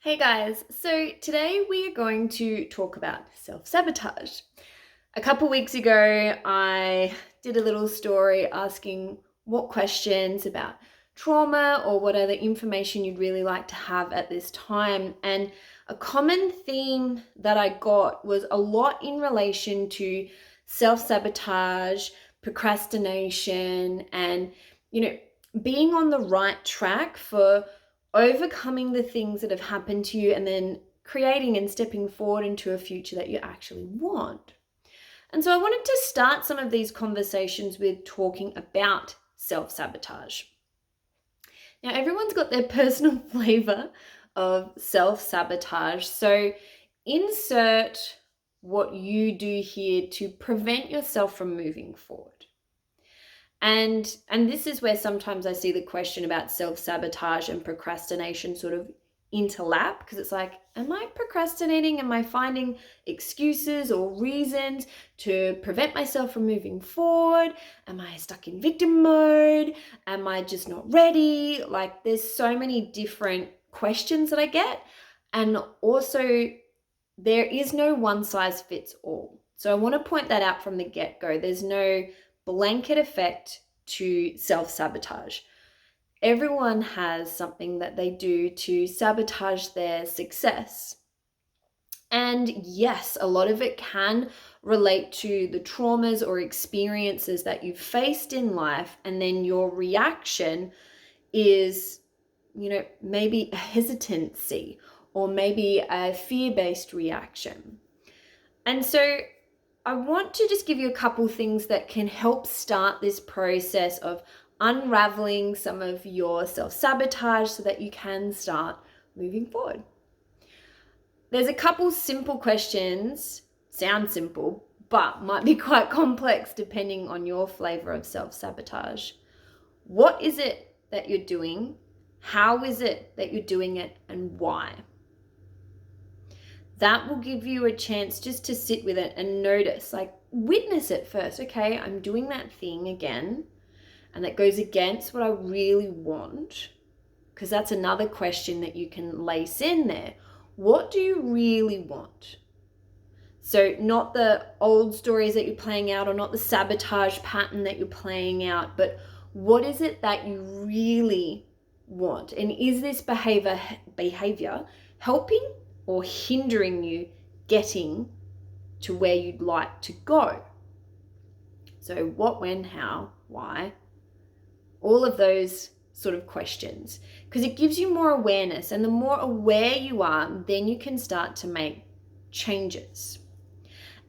Hey guys, so today we are going to talk about self-sabotage. A couple weeks ago, I did a little story asking what questions about trauma or what other information you'd really like to have at this time. And a common theme that I got was a lot in relation to self-sabotage, procrastination, and, you know, being on the right track for overcoming the things that have happened to you and then creating and stepping forward into a future that you actually want. And so I wanted to start some of these conversations with talking about self-sabotage. Now, everyone's got their personal flavor of self-sabotage. So insert what you do here to prevent yourself from moving forward. And this is where sometimes I see the question about self-sabotage and procrastination sort of interlap, because it's like, am I procrastinating? Am I finding excuses or reasons to prevent myself from moving forward? Am I stuck in victim mode? Am I just not ready? Like, there's so many different questions that I get. And also, there is no one size fits all. So I want to point that out from the get-go. There's no blanket effect to self-sabotage. Everyone has something that they do to sabotage their success. And yes, a lot of it can relate to the traumas or experiences that you've faced in life, and then your reaction is, maybe a hesitancy or maybe a fear-based reaction. And so I want to just give you a couple things that can help start this process of unraveling some of your self-sabotage so that you can start moving forward. There's a couple simple questions, sound simple, but might be quite complex depending on your flavor of self-sabotage. What is it that you're doing? How is it that you're doing it, and why? That will give you a chance just to sit with it and notice, like, witness it first. Okay, I'm doing that thing again, and that goes against what I really want, because that's another question that you can lace in there. What do you really want? So not the old stories that you're playing out, or not the sabotage pattern that you're playing out, but what is it that you really want? And is this behavior helping or hindering you getting to where you'd like to go? So what, when, how, why, all of those sort of questions, because it gives you more awareness, and the more aware you are, then you can start to make changes.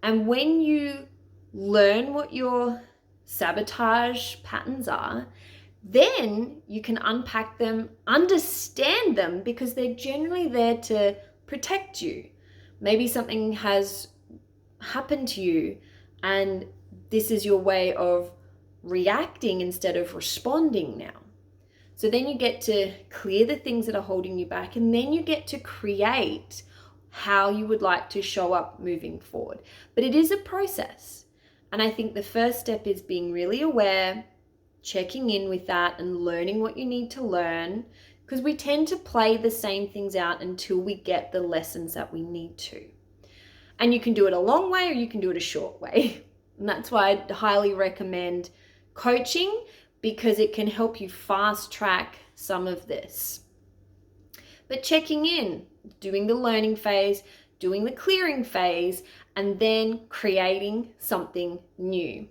And when you learn what your sabotage patterns are, then you can unpack them, understand them, because they're generally there to protect you. Maybe something has happened to you, and this is your way of reacting instead of responding now. So then you get to clear the things that are holding you back, and then you get to create how you would like to show up moving forward. But it is a process. And I think the first step is being really aware, checking in with that, and learning what you need to learn, because we tend to play the same things out until we get the lessons that we need to. And you can do it a long way, or you can do it a short way. And that's why I highly recommend coaching, because it can help you fast track some of this. But checking in, doing the learning phase, doing the clearing phase, and then creating something new.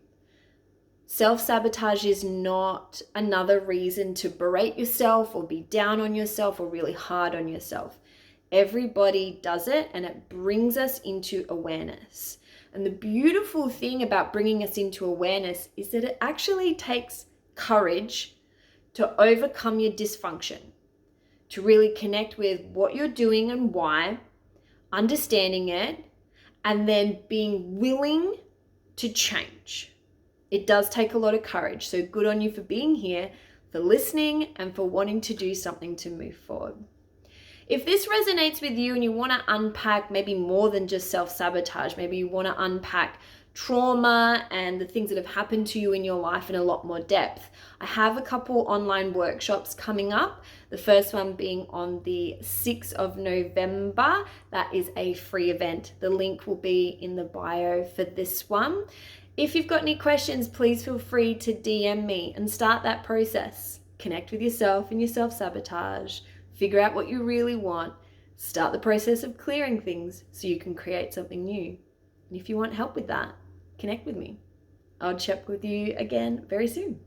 Self-sabotage is not another reason to berate yourself or be down on yourself or really hard on yourself. Everybody does it, and it brings us into awareness. And the beautiful thing about bringing us into awareness is that it actually takes courage to overcome your dysfunction, to really connect with what you're doing and why, understanding it, and then being willing to change. It does take a lot of courage. So good on you for being here, for listening, and for wanting to do something to move forward. If this resonates with you and you want to unpack maybe more than just self-sabotage, maybe you want to unpack trauma and the things that have happened to you in your life in a lot more depth. I have a couple online workshops coming up. The first one being on the 6th of November. That is a free event. The link will be in the bio for this one. If you've got any questions, please feel free to DM me and start that process. Connect with yourself and your self-sabotage. Figure out what you really want. Start the process of clearing things so you can create something new. And if you want help with that, connect with me. I'll chat with you again very soon.